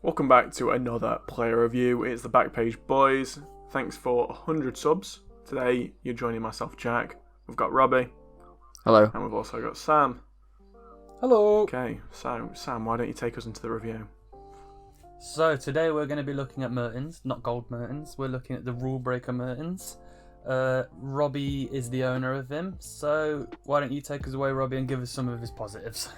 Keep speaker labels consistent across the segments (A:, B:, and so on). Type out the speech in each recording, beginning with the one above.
A: Welcome back to another player review. It's the Backpage boys. Thanks for 100 subs. Today you're joining myself, Jack. We've got Robbie.
B: Hello.
A: And we've also got Sam.
C: Hello.
A: Okay, so Sam, why don't you take us into the review?
C: So today we're going to be looking at Mertens, not gold Mertens. We're looking at the Rulebreaker Mertens. Robbie is the owner of him, so why don't you take us away, Robbie, and give us some of his positives.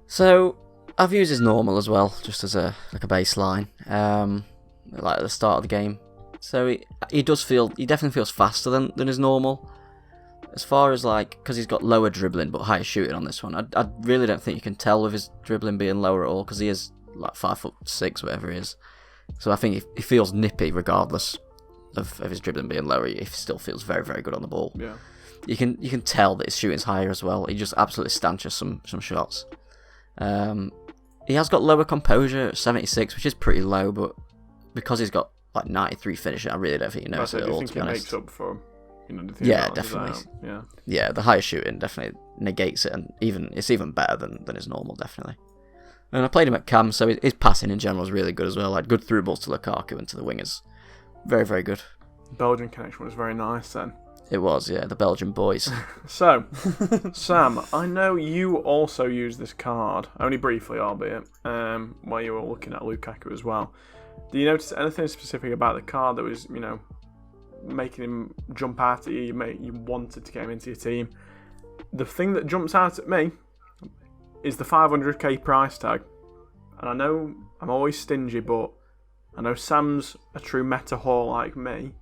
B: So I've used his normal as well, just as a baseline, like at the start of the game. So he definitely feels faster than his normal. As far as because he's got lower dribbling but higher shooting on this one, I really don't think you can tell with his dribbling being lower at all, because he is like 5'6", whatever he is. So I think he feels nippy regardless of his dribbling being lower. He still feels very, very good on the ball.
A: Yeah.
B: You can tell that his shooting's higher as well. He just absolutely stanches some shots. He has got lower composure at 76, which is pretty low, but because he's got 93 finishing, I really don't think you notice it at all, to be honest.
A: Makes up for him?
B: Yeah, definitely.
A: Yeah,
B: the higher shooting definitely negates it, and it's even better than his normal, definitely. And I played him at cam, so his passing in general is really good as well. Like good through balls to Lukaku and to the wingers. Very, very good.
A: Belgian connection was very nice then.
B: It was, yeah, the Belgian boys.
A: So, Sam, I know you also used this card, only briefly albeit, while you were looking at Lukaku as well. Do you notice anything specific about the card that was, making him jump out at you? You wanted to get him into your team. The thing that jumps out at me is the 500k price tag. And I know I'm always stingy, but I know Sam's a true meta whore like me.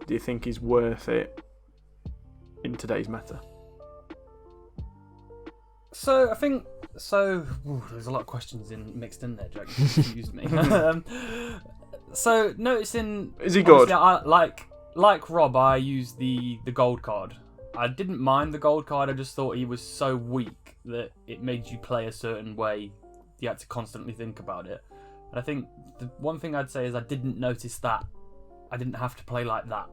A: Do you think he's worth it in today's meta?
C: So I think there's a lot of questions mixed in there, Jack. You confused me. So noticing,
A: is he good?
C: I, like Rob, I used the gold card. I didn't mind the gold card. I just thought he was so weak that it made you play a certain way. You had to constantly think about it. And I think the one thing I'd say is I didn't notice that I didn't have to play like that,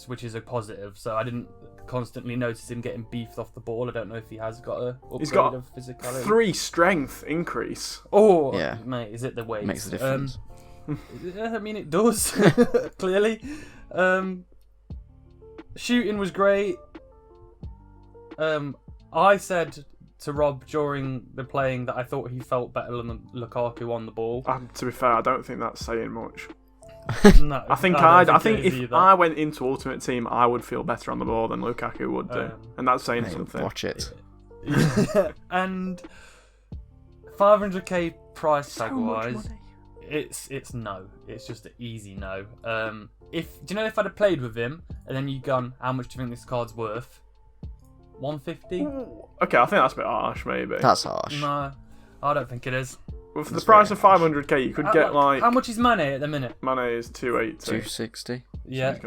C: which is a positive. So I didn't constantly notice him getting beefed off the ball. I don't know if he has got a upgrade of physicality.
A: 3 strength increase.
C: Oh,
B: yeah,
C: mate, is it the way?
B: Makes a difference.
C: I mean, it does clearly. Shooting was great. I said to Rob during the playing that I thought he felt better than Lukaku on the ball.
A: To be fair, I don't think that's saying much.
C: No,
A: I think if I went into Ultimate Team, I would feel better on the ball than Lukaku would do, and that's saying something.
B: Watch it.
C: And 500k price tag wise,
A: money.
C: it's no. It's just an easy no. If I'd have played with him and then you gone, how much do you think this card's worth? 150?
A: Okay, I think that's a bit harsh, maybe.
B: That's harsh.
C: No, I don't think it is.
A: Well, for the price of 500k, you could get
C: How much is Mane at the minute?
A: Mane is 280.
B: 260.
C: Yeah,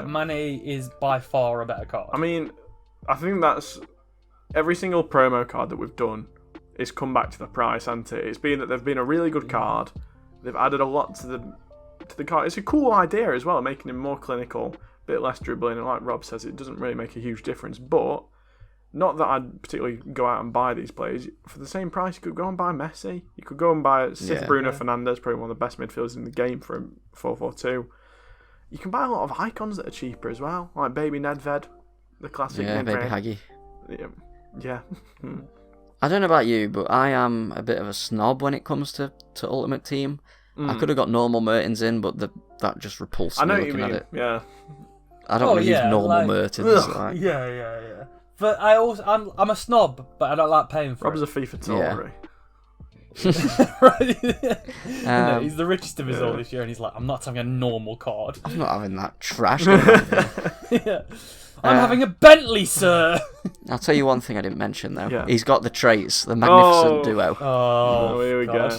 C: Mane is by far a better card.
A: I mean, I think that's every single promo card that we've done is come back to the price, hasn't it? It's been that they've been a really good card. They've added a lot to the card. It's a cool idea as well, making him more clinical, a bit less dribbling, and like Rob says, it doesn't really make a huge difference. But not that I'd particularly go out and buy these players. For the same price, you could go and buy Messi. You could go and buy Bruno Fernandes, probably one of the best midfielders in the game for a 4-4-2. You can buy a lot of icons that are cheaper as well, like Baby Nedved, the classic.
B: Yeah, Baby Haggy.
A: Yeah.
B: I don't know about you, but I am a bit of a snob when it comes to Ultimate Team. I could have got normal Mertens in, but that just repulsed me looking at it.
A: Yeah.
B: I don't want to use normal Mertens.
C: Yeah. But I'm a snob, but I don't like paying for
A: Rob's
C: it.
A: a FIFA Tory.
C: Right. He's the richest of us all this year, and he's like, I'm not having a normal card.
B: I'm not having that trash.
C: Yeah. I'm having a Bentley, sir.
B: I'll tell you one thing I didn't mention, though.
A: Yeah.
B: He's got the traits, the magnificent duo.
C: Oh,
A: here we go.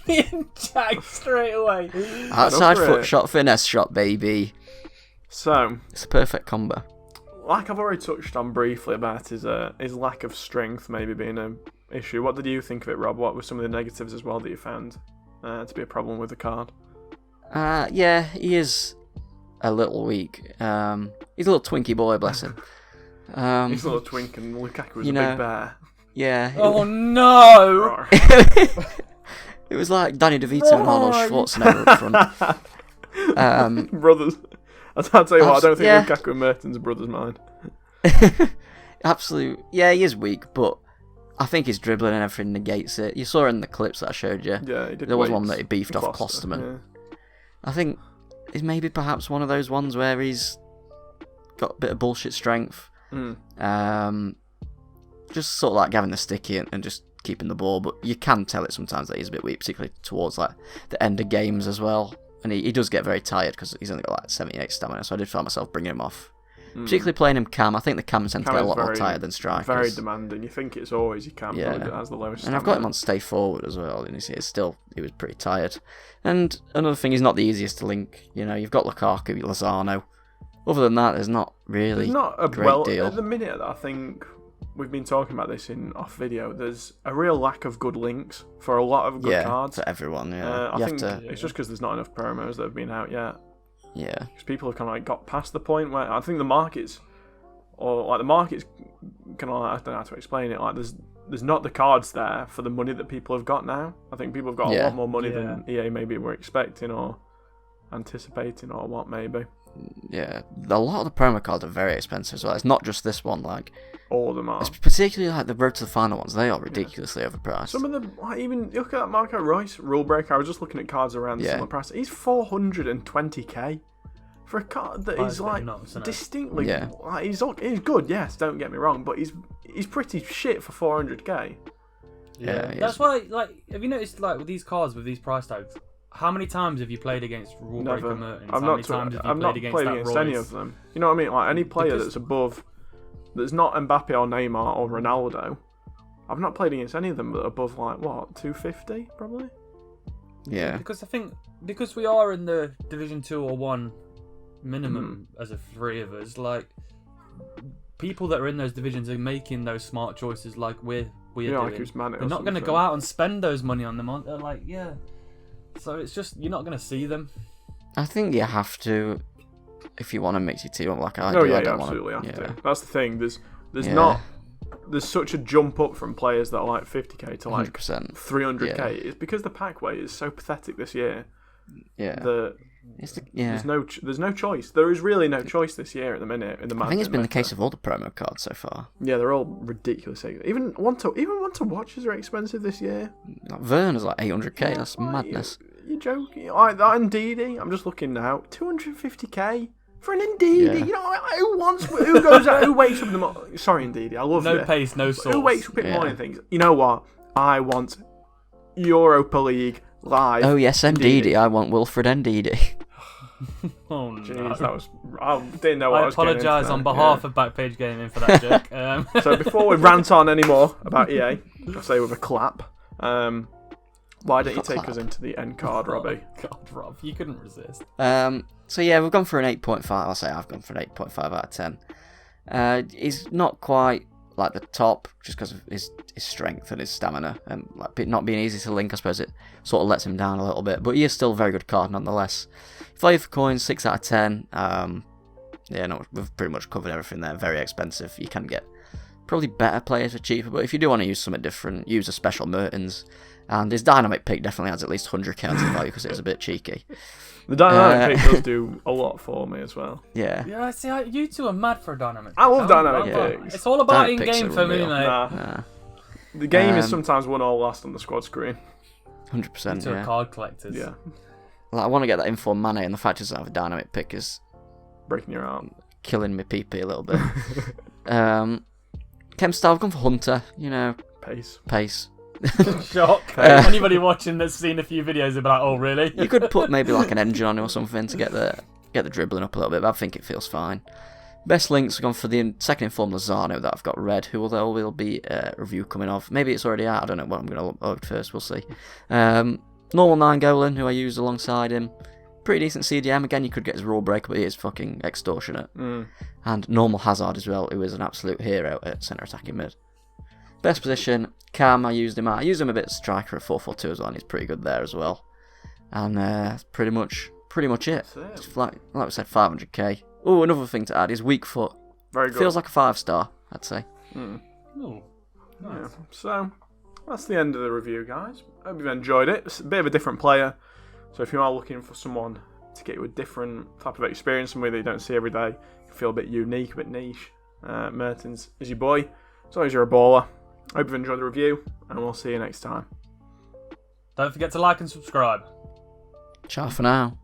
C: Me and Jack straight away.
B: Outside foot shot, finesse shot, baby.
A: So,
B: it's a perfect combo.
A: Like I've already touched on briefly about his lack of strength maybe being an issue. What did you think of it, Rob? What were some of the negatives as well that you found to be a problem with the card?
B: Yeah, he is a little weak. He's a little twinky boy, bless him.
A: He's a little twink, and Lukaku was a big bear.
B: Yeah.
C: Oh no!
B: It was like Danny DeVito and Arnold Schwarzenegger up front.
A: Brothers. I'll tell you what, I don't think
B: yeah.
A: Lukaku and Mertens are brothers mine.
B: Absolutely. Yeah, he is weak, but I think his dribbling and everything negates it. You saw in the clips that I showed you.
A: Yeah, he did.
B: There was one that he beefed off
A: Klosterman.
B: Klosterman. Yeah. I think it's maybe perhaps one of those ones where he's got a bit of bullshit strength. Just sort of like having the sticky and just keeping the ball, but you can tell it sometimes that he's a bit weak, particularly towards like the end of games as well. And he does get very tired because he's only got like 78 stamina, so I did find myself bringing him off. Particularly playing him cam. I think the cams tend to get a lot more tired than strikers.
A: Very demanding. You think it's always your cam, but it has the lowest
B: stamina. And I've got him on stay forward as well, and he was pretty tired. And another thing, he's not the easiest to link. You know, you've got Lukaku, Lozano. Other than that, there's not really a great deal.
A: At the minute, I think we've been talking about this in off video. There's a real lack of good links for a lot of good cards.
B: For everyone. Yeah,
A: I think it's just because there's not enough promos that have been out yet.
B: Yeah,
A: because people have kind of like got past the point where I think the market's kind of like, I don't know how to explain it. Like there's not the cards there for the money that people have got now. I think people have got a lot more money than EA maybe were expecting or anticipating or what maybe.
B: Yeah, a lot of the promo cards are very expensive as well. It's not just this one, like
A: all of them are.
B: It's particularly like the Road to the Final ones. They are ridiculously overpriced.
A: Some of them, like even look at that Marco Reus Rulebreaker. I was just looking at cards around the similar price. He's 420k for a card that is like distinctly.
B: Yeah.
A: Like, he's good. Yes, don't get me wrong, but he's pretty shit for 400k.
C: Yeah, that's why. Like, have you noticed like with these cards with these price tags? How many times have you played against Rulebreaker Mertens?
A: I've not played against any of them. You know what I mean? Like any player that's above, that's not Mbappe or Neymar or Ronaldo. I've not played against any of them that are above like what 250 probably.
B: Yeah.
C: Because I think we are in the Division 2 or 1 minimum as of three of us. Like people that are in those divisions are making those smart choices, like we're doing.
A: Like
C: They're not going to go out and spend those money on them. They're like So it's just, you're not going to see them.
B: I think you have to, if you want to mix your team up like I do.
A: Oh yeah,
B: I
A: you
B: don't
A: absolutely
B: want
A: have to. That's the thing. There's such a jump up from players that are like 50k to like
B: 100%.
A: 300k. It's because the pack weight is so pathetic this year.
B: Yeah.
A: There's no choice. There is really no choice this year at the minute in the.
B: I think it's been the case of all the promo cards so far.
A: Yeah, they're all ridiculous. Even one to watches are expensive this year.
B: Like Vern is like 800k. That's madness.
A: You're joking. That Ndidi, I'm just looking now. 250k for an Ndidi.
B: Yeah.
A: You know who goes out? Who wakes up in the morning? Sorry, Ndidi. I love you.
C: No pace, no sauce.
A: Who wakes up in the morning and thinks, you know what? I want Europa League live.
B: Oh yes, Ndidi. I want Wilfred Ndidi.
C: Oh no.
A: Jeez, I didn't know what I was getting into.
C: I apologise on behalf of Backpage Gaming for that joke.
A: So before we rant on anymore about EA, I'll say with a clap. Why don't you take us into the end card, Robbie?
C: God, Rob, you couldn't resist.
B: So yeah, we've gone for an 8.5. I'll say I've gone for an 8.5 out of 10. He's not quite like the top, just because of his strength and his stamina, and like not being easy to link. I suppose it sort of lets him down a little bit, but he is still a very good card nonetheless. Value for coins, 6 out of 10. We've pretty much covered everything there. Very expensive. You can get probably better players for cheaper, but if you do want to use something different, use a special Mertens. And his dynamic pick definitely adds at least 100k to value because it is a bit cheeky.
A: The dynamic pick does do a lot for me as well.
B: Yeah.
C: Yeah, see, you two are mad for a dynamic.
A: I love dynamic picks.
C: It's all about
B: Dynamic
C: in-game for me, mate.
A: Nah. The game is sometimes won or lost on the squad screen.
B: 100%.
C: You two are card collectors.
A: Yeah.
B: Like, I want to get that info Mane, and the fact is that I have a dynamic pick is
A: breaking your arm,
B: killing me PP a little bit. Chem style, I've gone for Hunter. You know, pace.
C: Shock. Anybody watching that's seen a few videos will be like, oh really?
B: You could put maybe like an engine on it or something to get the dribbling up a little bit, but I think it feels fine. Best links, I've gone for the second informed Lozano that I've got red, who there will be a review coming of. Maybe it's already out, I don't know what I'm going to upload first, we'll see. Normal 9 Golan, who I used alongside him. Pretty decent CDM, again you could get his Rulebreaker, but he is fucking extortionate. And normal Hazard as well, who is an absolute hero at centre attacking mid. Best position, Cam, I used him a bit striker at 4-4-2 as well, and he's pretty good there as well. And that's pretty much it. It's like we said, 500k. Oh, another thing to add is weak foot.
A: Very good.
B: Feels like a 5-star, I'd say.
C: Oh, nice.
A: Yeah. So, that's the end of the review, guys. Hope you've enjoyed it. It's a bit of a different player, so if you are looking for someone to get you a different type of experience, somebody that you don't see every day, you feel a bit unique, a bit niche, Mertens is your boy. As long as you're a baller. Hope you've enjoyed the review, and we'll see you next time.
C: Don't forget to like and subscribe.
B: Ciao for now.